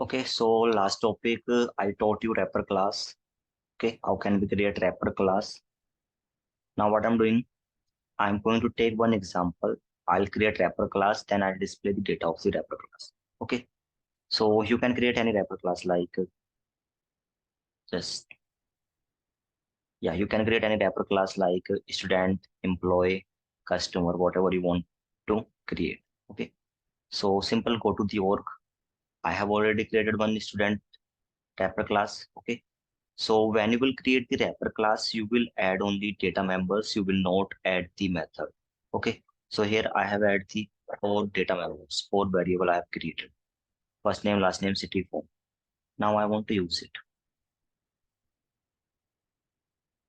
Okay, so last topic I taught you wrapper class. Okay, how can we create wrapper class? Now what I'm doing, I'm going to take one example. I'll create wrapper class, then I'll display the data of the wrapper class. Okay, so you can create any wrapper class like just yeah, you can create any wrapper class like student, employee, customer, whatever you want to create. Okay, so simple, go to the org. I have already created one student wrapper class. Okay. So when you will create the wrapper class, you will add only data members. You will not add the method. Okay. So here I have added the four data members, four variable I have created. First name, last name, city, phone. Now I want to use it.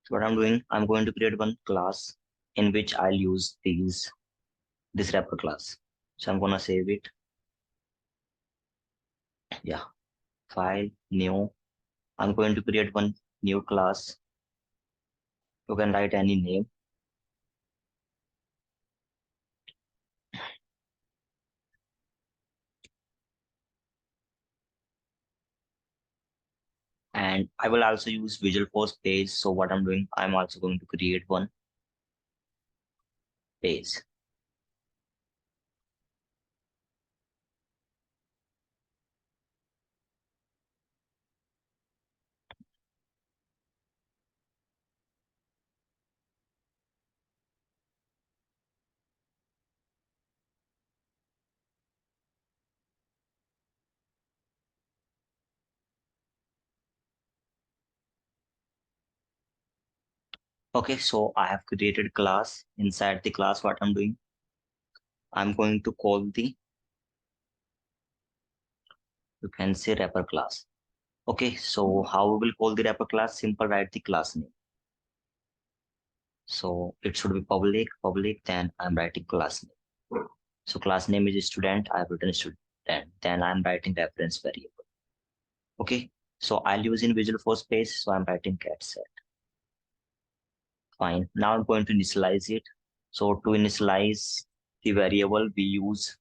So what I'm doing, I'm going to create one class in which I'll use this wrapper class. So I'm gonna save it. Yeah. File, new. I'm going to create one new class. You can write any name. And I will also use Visual Force page. So what I'm doing, I'm also going to create one page. Okay, so I have created class. Inside the class, what I'm doing, I'm going to call you can say wrapper class. Okay, so how we will call the wrapper class? Simple, write the class name. So it should be public, then I'm writing class name. So class name is student, I've written student, then I'm writing reference variable. Okay, so I'll use in Visual Force page, so I'm writing cat set. Fine. Now I'm going to initialize it. So to initialize the variable, we use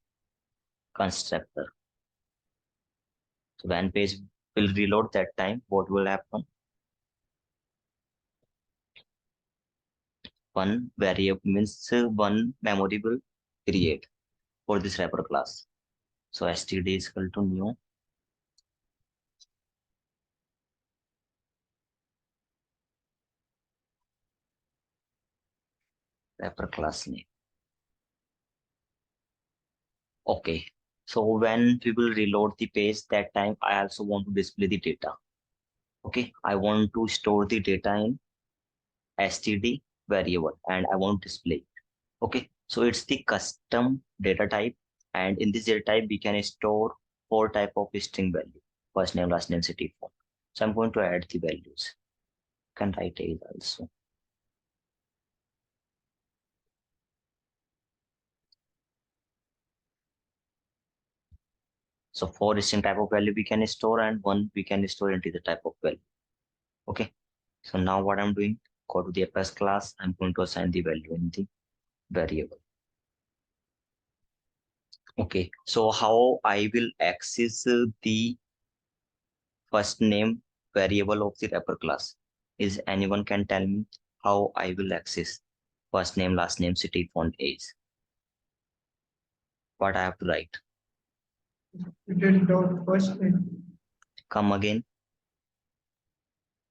constructor. So when page will reload that time, what will happen? One variable means one memory will create for this wrapper class. So std is equal to new wrapper class name. Okay. So when we will reload the page, that time I also want to display the data. Okay. I want to store the data in std variable and I want to display it. Okay, so it's the custom data type, and in this data type we can store four type of string value: first name, last name, city, phone. So I'm going to add the values. You can write age also. So four string type of value we can store, and one we can store into the type of value. Okay, so now what I'm doing, go to the fs class. I'm going to assign the value in the variable. Okay, so how I will access the first name variable of the wrapper class? Is anyone can tell me how I will access first name, last name, city, font, age? What I have to write? Student dot first name. Come again.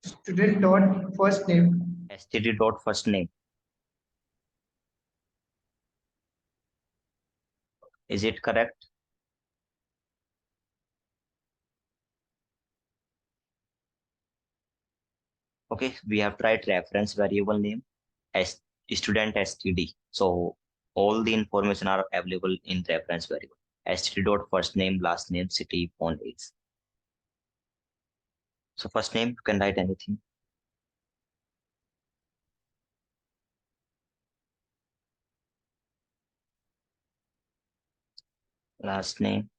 Student dot first name. Std dot first name. Is it correct? Okay, we have to write reference variable name as student std. So all the information are available in reference variable. Std dot first name, last name, city, font, age. So first name, you can write anything. Last name,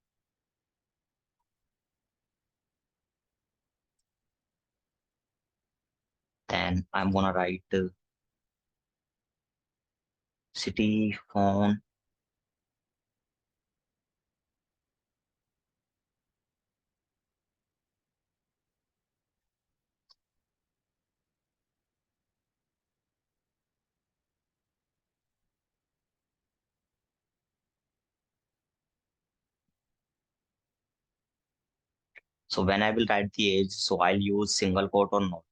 then I'm gonna write city, phone, So when I will write the age, so I'll use single quote or not.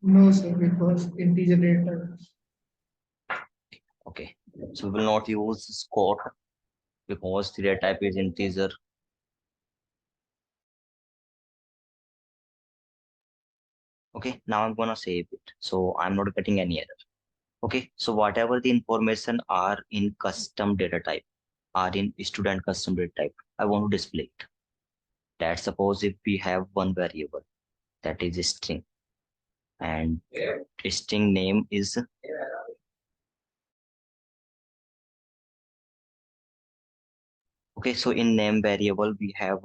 No, sir, because integer data. Okay. So we will not use quote because the data type is integer. Okay. Now I'm gonna save it. So I'm not getting any error. Okay. So whatever the information are in custom data type are in student custom data type, I want to display it. Let's suppose if we have one variable that is a string and string name is okay. So in name variable we have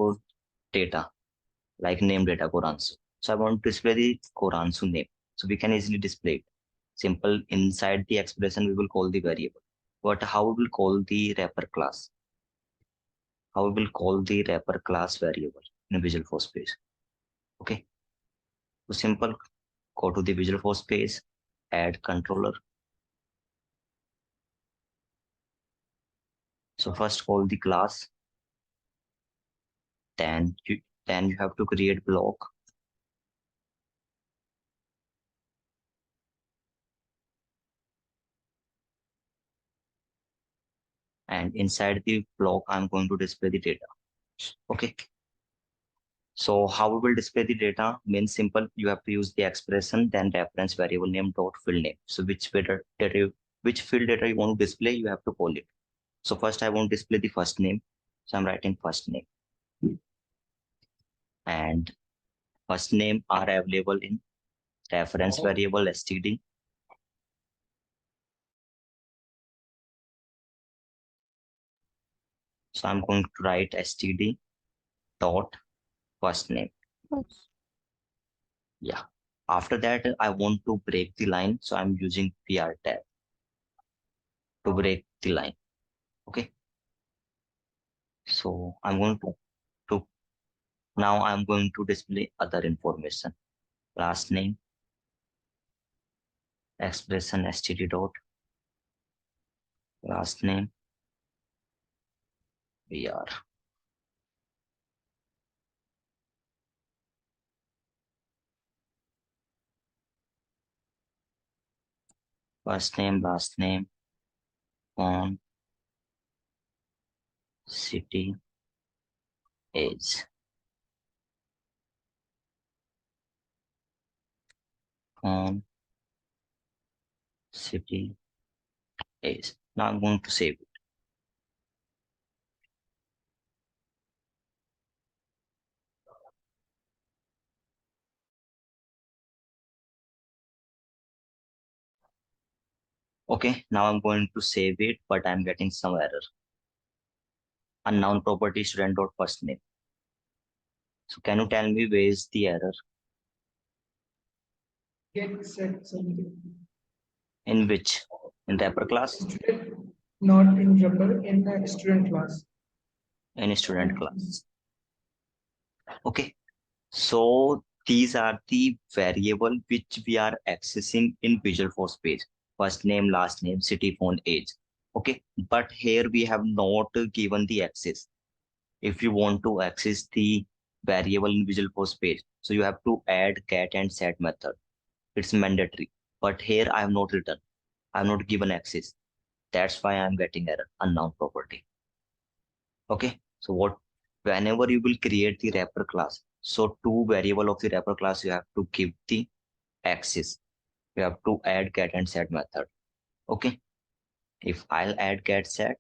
data like name data Koransu. So I want to display the Koransu name. So we can easily display it. Simple inside the expression we will call the variable. But how we will call the wrapper class? How we will call the wrapper class variable in a Visual Force page? Okay. So simple, go to the Visual Force page, add controller. So first call the class, then you have to create block. And inside the block, I'm going to display the data. Okay. So how we will display the data means simple. You have to use the expression, then reference variable name dot field name. So which field data you want to display, you have to call it. So first I want to display the first name. So I'm writing first name. And first name are available in reference variable std. So I'm going to write std dot first name. Yeah. After that, I want to break the line. So I'm using PR tab to break the line. Okay. So to now I'm going to display other information. Last name, expression std dot, last name, VR. First name, last name, phone, city, age, phone, city, age. Now I'm going to save it. Okay, now I'm going to save it, but I'm getting some error. Unknown property student dot first name. So can you tell me where is the error? Get set something. In which? In wrapper class? Student, not in wrapper, in a student class. In student class. Okay, so these are the variable which we are accessing in Visual Force page. First name, last name, city, phone, age. Okay, but here we have not given the access. If you want to access the variable in Visual Force page, so you have to add get and set method. It's mandatory. But here I have not written. I have not given access. That's why I'm getting error, unknown property. Okay, so whenever you will create the wrapper class, so two variable of the wrapper class you have to give the access. You have to add get and set method. Okay, if I'll add get set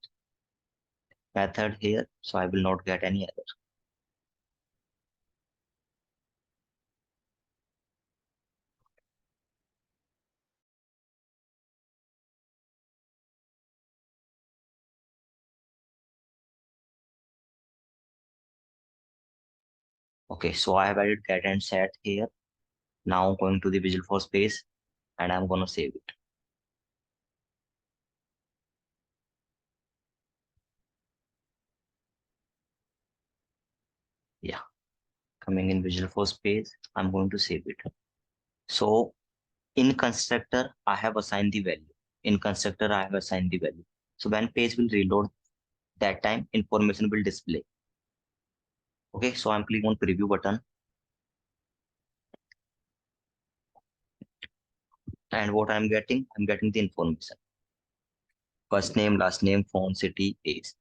method here, so I will not get any error. Okay, so I have added get and set here. Now going to the Visual Force page and I'm gonna save it. Yeah, coming in Visual Force page, I'm going to save it. So in constructor, I have assigned the value. In constructor, I have assigned the value. So when page will reload, that time information will display. Okay, so I'm clicking on preview button, and what I'm getting the information: first name, last name, phone, city, age.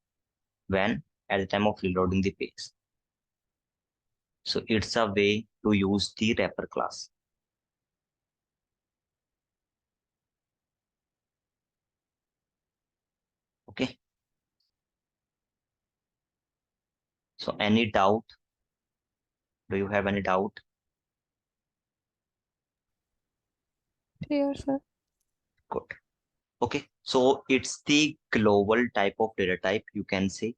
When? At the time of reloading the page. So it's a way to use the wrapper class. Okay. So any doubt? Do you have any doubt? Clear, sir. Good. Okay. So it's the global type of data type, you can say.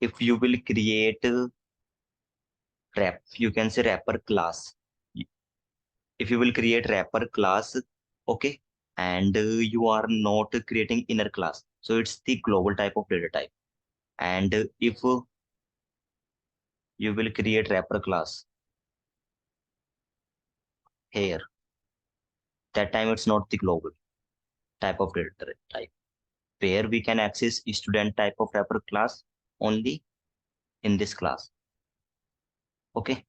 If you will create you can say wrapper class. If you will create wrapper class, okay, and you are not creating inner class. So it's the global type of data type. And if you will create wrapper class here, that time it's not the global type of data type, where we can access student type of wrapper class only in this class. Okay,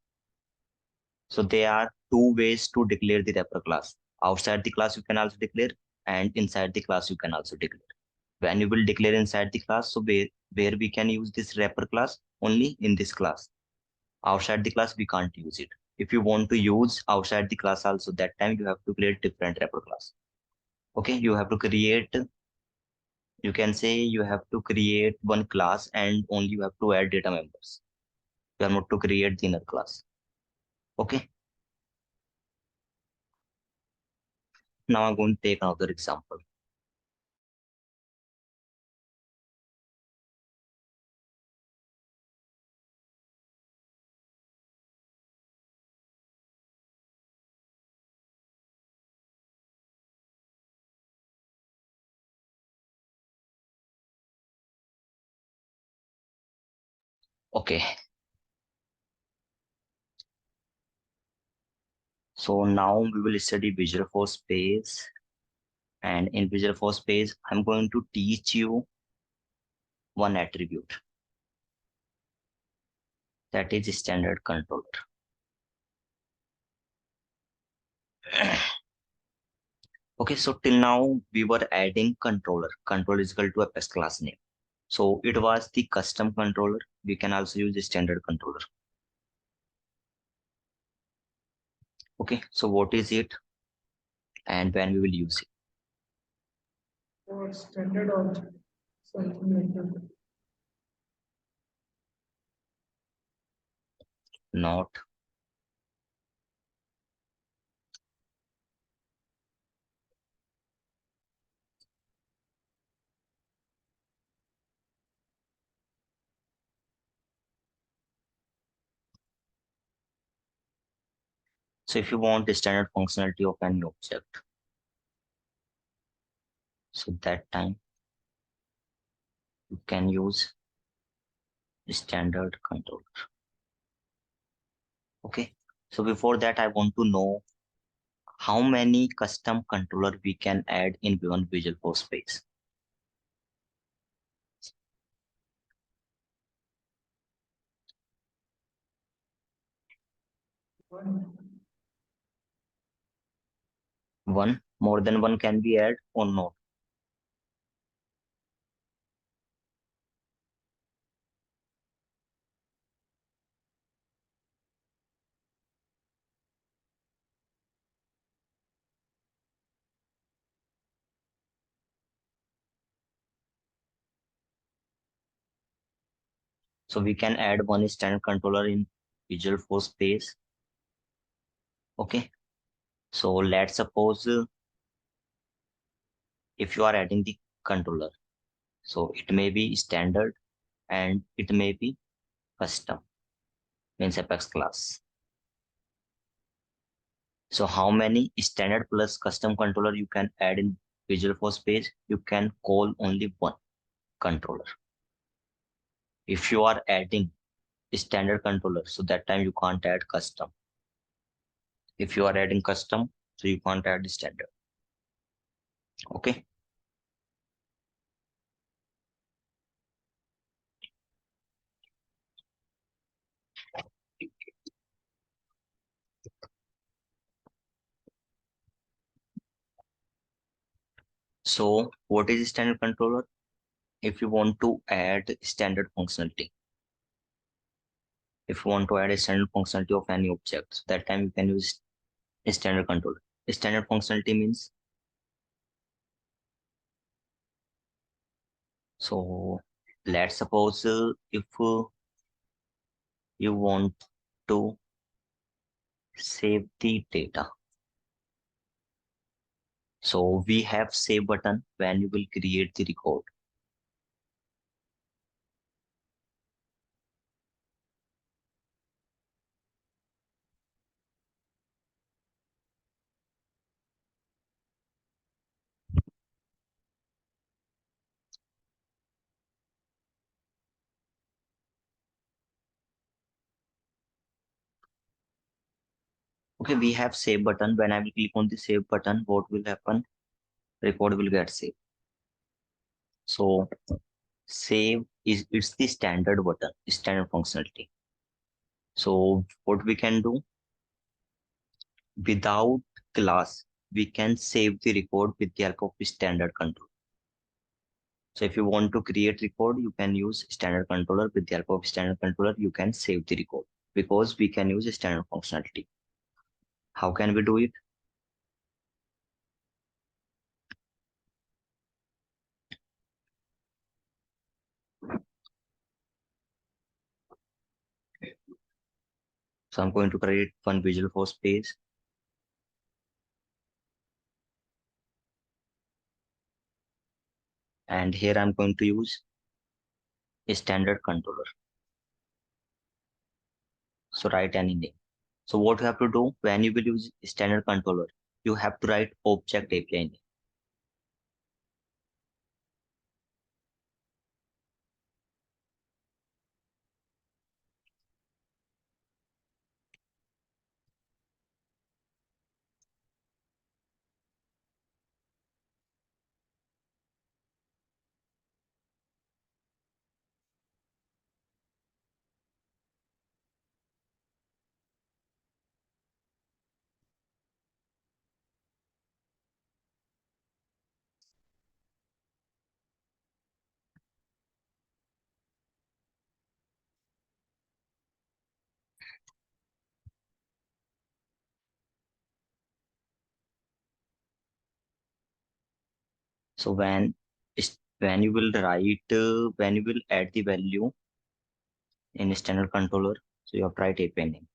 so there are two ways to declare the wrapper class. Outside the class you can also declare, and inside the class you can also declare. When you will declare inside the class, so where we can use this wrapper class only in this class. Outside the class we can't use it. If you want to use outside the class also, that time you have to create different wrapper class. Okay, you have to create, you can say you have to create one class and only you have to add data members. You are not to create the inner class. Okay, now I'm going to take another example. Okay, so now we will study Visual Force page, and in Visual Force page I'm going to teach you one attribute, that is standard controller. Okay, so till now we were adding controller. Controller is equal to Apex class name. So it was the custom controller. We can also use the standard controller. Okay, so what is it and when we will use it? or standard object, something like that. Not. So if you want the standard functionality of any object, so that time you can use the standard controller. Okay, so before that I want to know how many custom controller we can add in one Visual Force space. One, One, more than one can be added or not. So we can add one standard controller in Visual Force space. Okay, so let's suppose if you are adding the controller, so it may be standard and it may be custom, means Apex class. So how many standard plus custom controller you can add in Visual Force page? You can call only one controller. If you are adding standard controller, so that time you can't add custom. If you are adding custom, so you can't add standard. Okay. So what is standard controller? If you want to add standard functionality, if you want to add a standard functionality of any object, so that time you can use a standard controller. A standard functionality means, so let's suppose if you want to save the data. So we have save button when you will create the record. Okay, we have save button. When I will click on the save button, what will happen? Record will get saved. So save is, it's the standard button, standard functionality. So what we can do, without class, we can save the record with the help of the standard control. So if you want to create record, you can use standard controller. With the help of standard controller, you can save the record because we can use a standard functionality. How can we do it? So I'm going to create one visual force page. And here I'm going to use a standard controller. So write any name. So what you have to do when you will use standard controller, you have to write object API name. So when you will write when you will add the value in standard controller, so you have to write API name.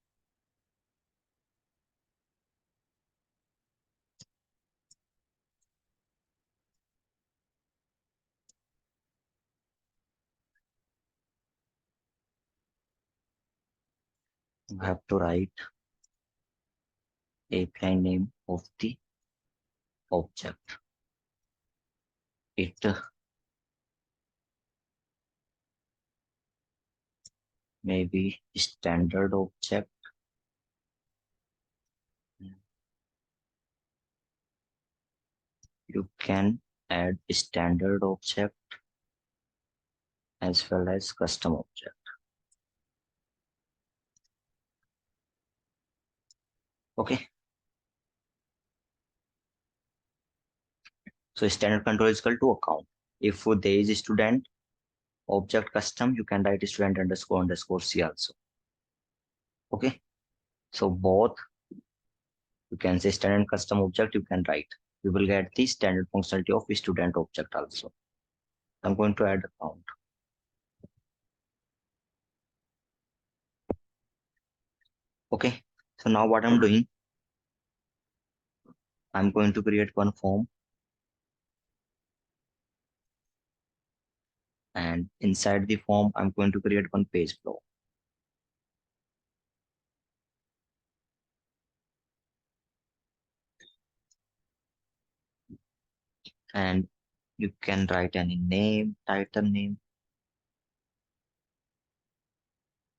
You have to write API name of the object. It may be standard object. You can add standard object as well as custom object. Okay. So standard control is equal to account. If there is a student object custom, you can write student underscore underscore C also. Okay. So both, you can say standard custom object, you can write. You will get the standard functionality of student object also. I'm going to add account. Okay. So now what I'm doing, I'm going to create one form, and inside the form, I'm going to create one page flow. And you can write any name, title name,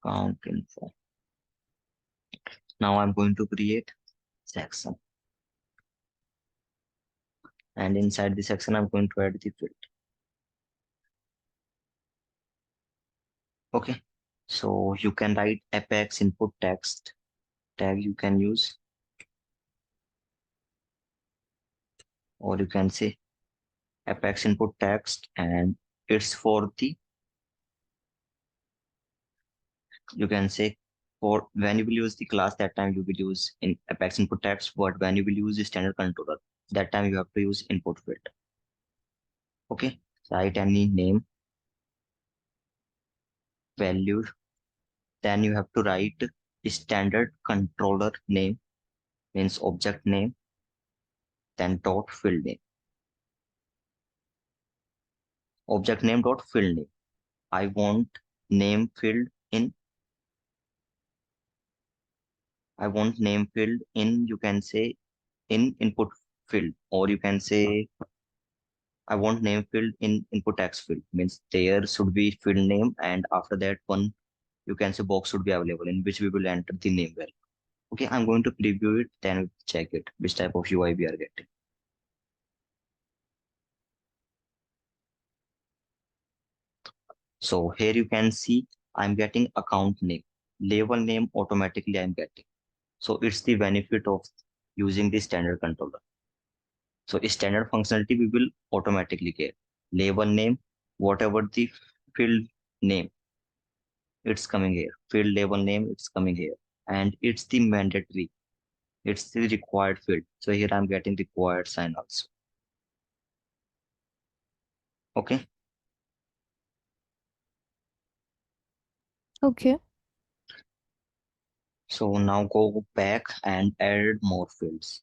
account info. Now I'm going to create section. And inside the section, I'm going to add the field. Okay. So you can write apex input text tag you can use, or you can say apex input text, and it's for the, you can say, for when you will use the class, that time you will use in apex input text, but when you will use the standard controller, that time you have to use input field. Okay, write any name, value, then you have to write standard controller name, means object name, then dot field name, object name dot field name. I want name field in, I want name field in, you can say, in input field, or you can say I want name field in input text field, means there should be field name, and after that one, you can say, box should be available in which we will enter the name value. Okay, I'm going to preview it, then we'll check it, which type of UI we are getting. So here you can see I'm getting account name, label name automatically I'm getting. So it's the benefit of using the standard controller. So standard functionality we will automatically get. Label name, whatever the field name, it's coming here. Field label name, it's coming here. And it's the mandatory, it's the required field. So here I'm getting required sign also. Okay. Okay. So now go back and add more fields.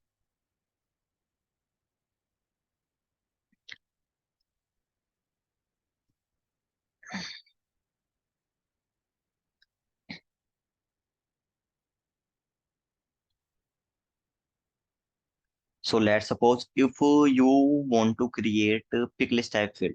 So let's suppose if you want to create a pick list type field,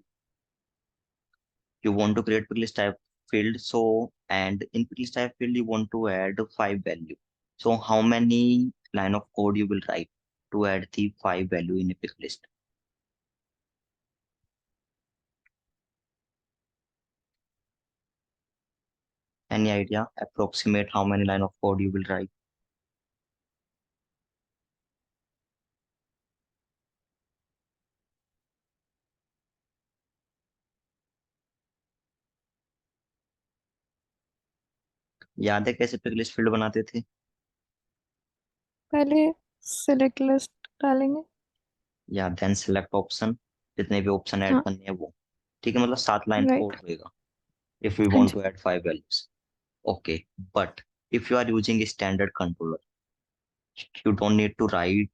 you want to create pick list type field. So, and in pick list type field, you want to add five value. So how many line of code you will write to add the five value in a pick list? Any idea? Approximate how many line of code you will write? याद है कैसे pick list field बनाते थे? पहले select list डालेंगे। या then select option, जितने भी ऑप्शन ऐड हाँ। करने हैं वो। ठीक है, मतलब 7 लाइन राइट। कोड होएगा इफ वी हाँ वांट जी। To add 5 values. Okay, but if you are using a standard controller, you don't need to write,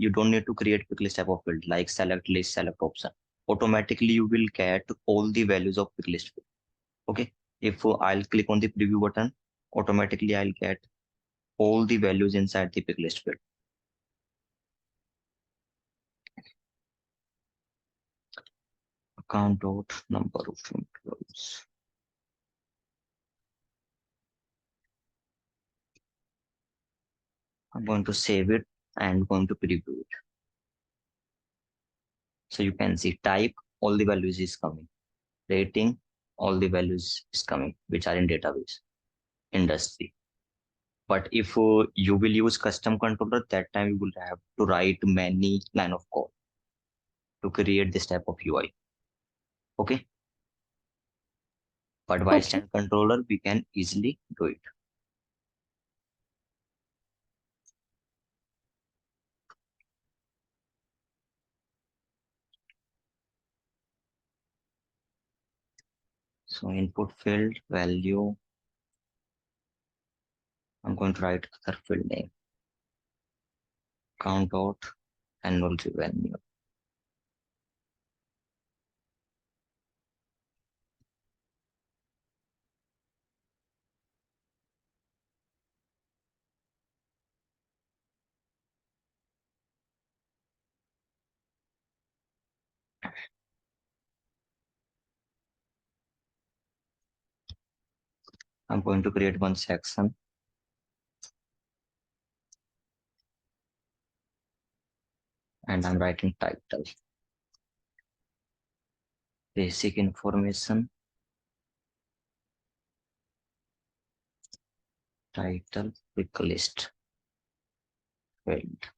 you don't need to create pick list type of field like select list, select option. Automatically, you will get all the values of pick list field. Okay, if I'll click on the preview button, automatically I'll get all the values inside the pick list field. Account dot number of employees. I'm going to save it and going to preview it. So you can see type, all the values is coming. Rating, all the values is coming, which are in database. Industry. But if you will use custom controller, that time you will have to write many line of code to create this type of UI. Okay. But by okay. standard controller, we can easily do it. So input field value, I'm going to write other field name, count out annual revenue. I'm going to create one section and I'm writing title, basic information, title, pick list field.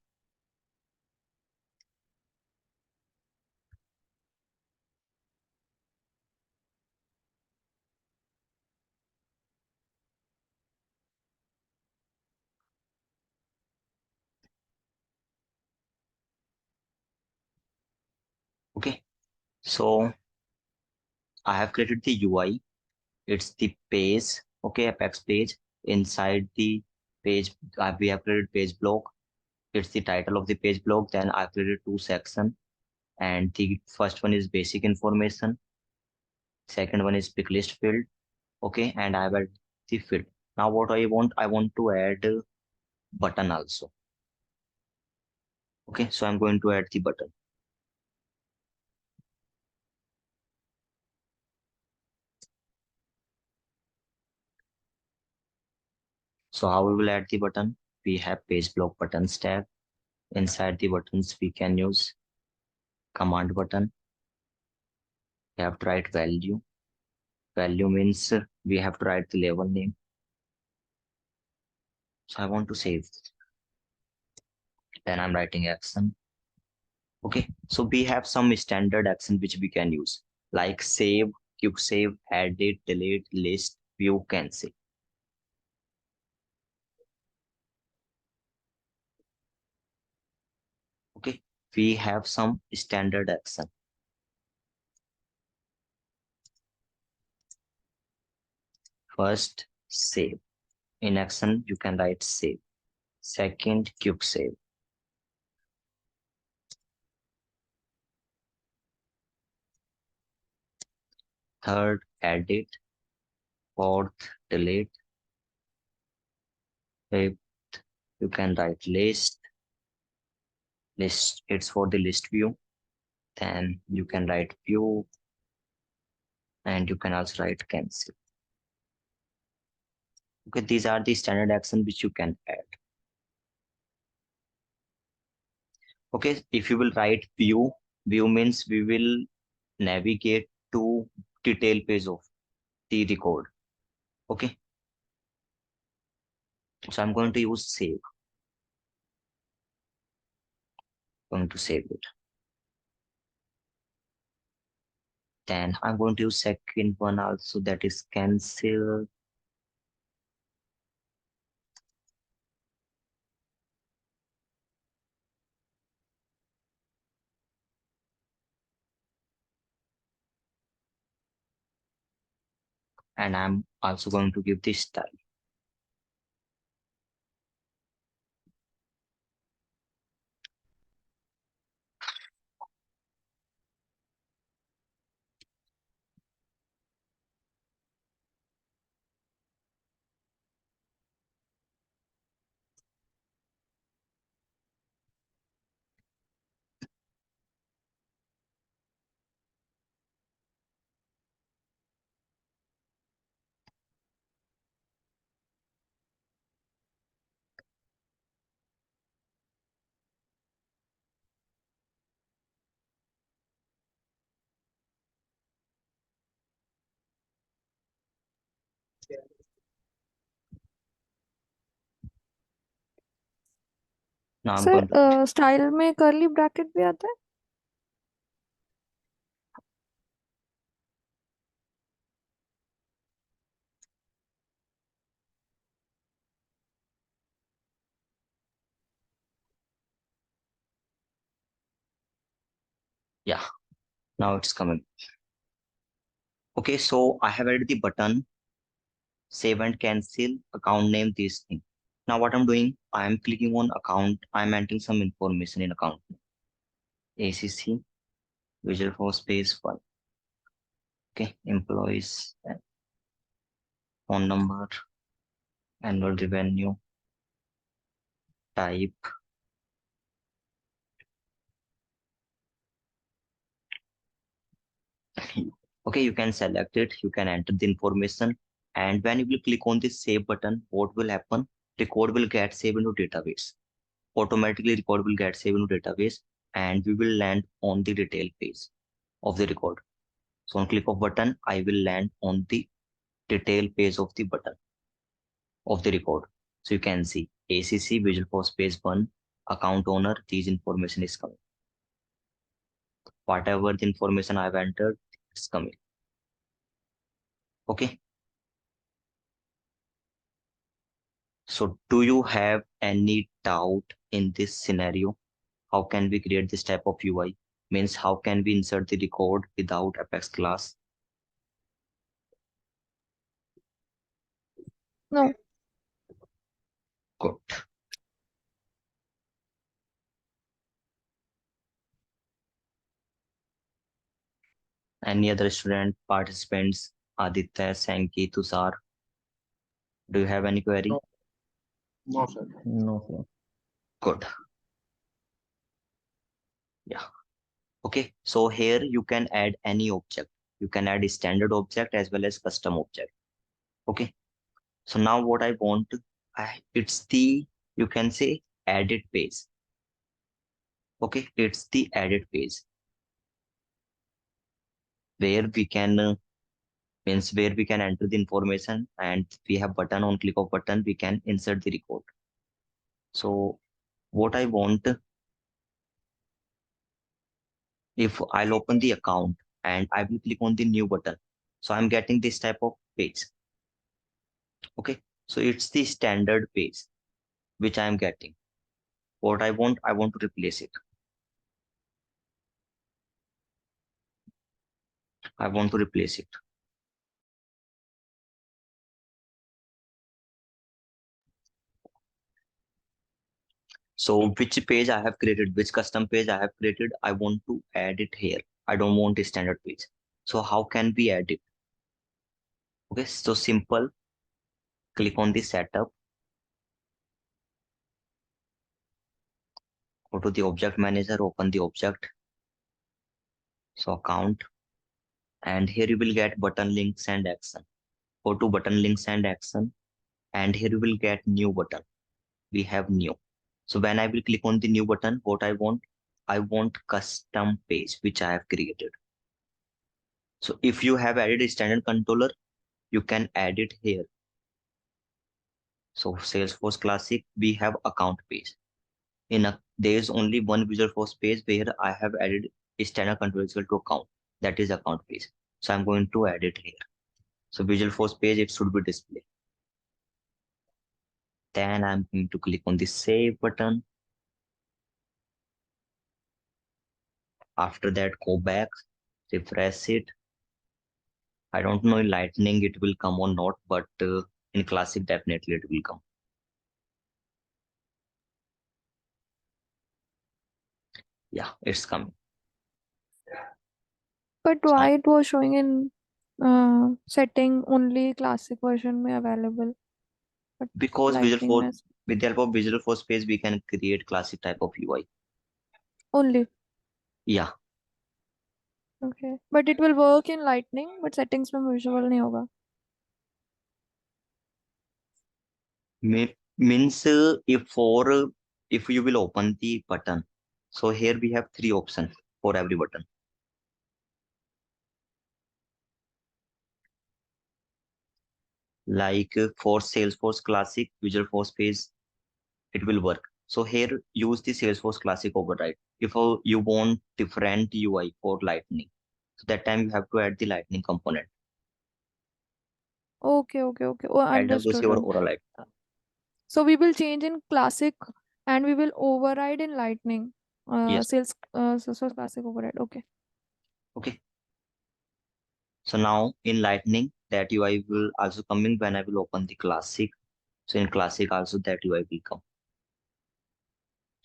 Okay, so I have created the UI. It's the page, okay, Apex page. Inside the page, we have created page block. It's the title of the page block. Then I created two sections, and the first one is basic information. Second one is pick list field, okay, and I have added the field. Now what I want to add button also. Okay, so I'm going to add the button. So how we will add the button? We have page block buttons tab. Inside the buttons, we can use command button. We have to write value. Value means we have to write the label name. So I want to save. Then I'm writing action. Okay, so we have some standard action which we can use, like save, quick save, edit, delete, list, view, cancel. Okay, we have some standard action. First, save. In action, you can write save. Second, quick save. Third, edit. Fourth, delete. Fifth, you can write list. List, it's for the list view. Then you can write view, and you can also write cancel. Okay, these are the standard action which you can add. Okay, if you will write view, view means we will navigate to detail page of the record. Okay, so I'm going to use save. Going to save it. Then I'm going to use second one also, that is cancel. And I'm also going to give this style. Now I'm going to, sir style में curly bracket भी आता है. yeah, now it's coming. Okay, so I have added the button, save and cancel, account name, this thing. Now what I'm doing, I'm clicking on account, I'm entering some information in account. ACC, Visual Force Space 1. Okay, employees, phone number, annual revenue, type. Okay, you can select it, you can enter the information, and when you will click on this save button, what will happen? Record will get saved into database. Automatically record will get saved into database, and we will land on the detail page of the record. So on click of button, I will land on the detail page of the button of the record. So you can see ACC Visual Force Page 1, account owner, these information is coming. Whatever the information I've entered, it's coming. Okay. So do you have any doubt in this scenario? How can we create this type of UI? means how can we insert the record without Apex class? No. Good. Any other student, participants, Aditya, Sanki, Tushar? Do you have any query? No. No, sir. No, sir. Good. Yeah. Okay. So here you can add any object. You can add a standard object as well as custom object. Okay. So now what I want, it's the, you can say edit page. Okay. It's the edit page where we can, means where we can enter the information and we have button, on click of button, we can insert the record. So what I want, if I'll open the account and I will click on the new button, so I'm getting this type of page. Okay, so it's the standard page which I'm getting. What I want to replace it. I want to replace it. So which page I have created, which custom page I have created, I want to add it here. I don't want a standard page. So how can we add it? Okay, so simple. Click on the setup. Go to the object manager, open the object. So account. And here you will get button links and action. Go to button links and action. And here you will get new button. We have new. So when I will click on the new button, what I want custom page, which I have created. So if you have added a standard controller, you can add it here. So Salesforce Classic, we have account page. There is only one Visual Force page where I have added a standard controller to account. That is account page. So I'm going to add it here. So Visual Force page, it should be displayed. Then I'm going to click on the save button. After that, go back, refresh it. I don't know in Lightning it will come or not, but in Classic definitely it will come. Yeah, it's coming. But why it was showing in setting only classic version में available, but Because lightning में with the help of Visual Force page, we can create Classic type of UI. only. Yeah, Okay, but it will work in lightning, but settings में visual नहीं होगा. means if you will open the button, so here we have three options for every button. Like for Salesforce Classic Visual Force page, it will work. So here use the Salesforce Classic override. If you want different UI for Lightning, so that time you have to add the Lightning component. Okay. Oh, Add those understood. your override. So we will change in classic and we will override in lightning. Yes. So classic override. Okay. Okay. So now in Lightning, that UI will also coming when I will open the Classic. So in Classic also that UI will come.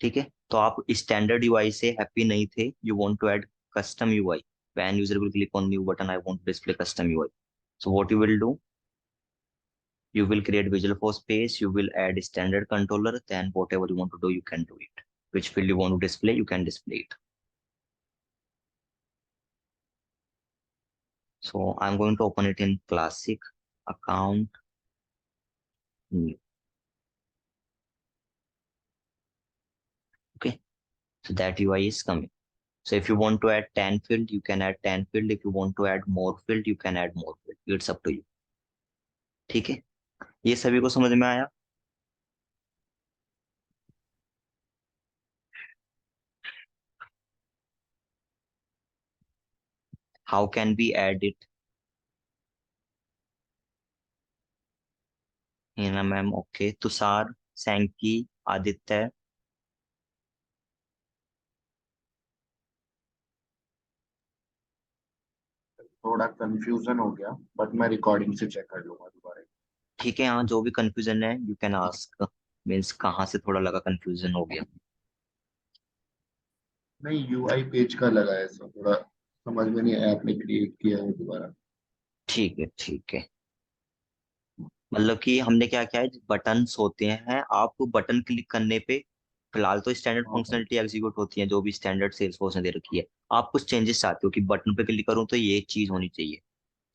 ठीक है, तो आप standard UI से happy नहीं थे, you want to add custom UI. When user will click on new button, I want to display custom UI. So what you will do, you will create Visual Force page, you will add standard controller, then whatever you want to do, you can do it. Which field you want to display, you can display it. So I'm going to open it in Classic, account, new. Okay, so that UI is coming. So if you want to add 10 field, you can add 10 field. If you want to add more field, you can add more field. It's up to you. ठीक है, ये सभी को समझ में आया? How can we add it? Hina ma'am, okay. Tushar, Sanki, Aditya. थोड़ा confusion हो गया, बट मैं रिकॉर्डिंग से चेक कर लूंगा दोबारा। ठीक है, हाँ जो भी कंफ्यूजन है यू कैन आस्क, मीन्स कहाँ से थोड़ा लगा कंफ्यूजन हो गया। नहीं, यूआई पेज का लगा है, ऐसा थोड़ा समझ में नहीं आया, आपने क्रिएट किया है दोबारा। ठीक है ठीक है, मतलब कि हमने क्या किया है, बटन्स होते हैं, आप बटन क्लिक करने पे फिलहाल तो स्टैंडर्ड हाँ हाँ। फंक्शनलिटी एग्जीक्यूट होती है जो भी स्टैंडर्ड सेल्सफोर्स ने दे रखी है। आप कुछ चेंजेस चाहते हो कि बटन पे क्लिक करूं तो ये चीज होनी चाहिए,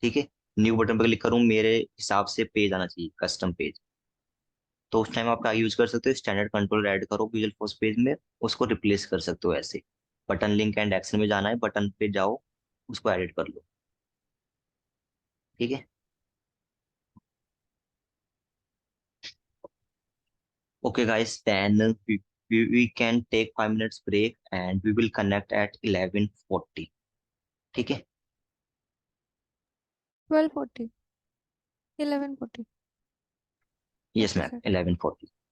ठीक है, न्यू बटन पे क्लिक करूं मेरे हिसाब से पेज आना चाहिए कस्टम पेज, तो उस टाइम आप क्या यूज कर सकते हो, स्टैंडर्ड कंट्रोल ऐड करो विजुअल फोर्स पेज में, उसको रिप्लेस कर सकते हो ऐसे। बटन लिंक एंड एक्शन में जाना है, बटन पे जाओ, उसको एडिट कर लो, ठीक है। Okay, guys, then we can take 5 minutes break and we will connect at 11:40. ठीक है? 12:40, 11:40. Yes, Okay, ma'am. sir. 11:40.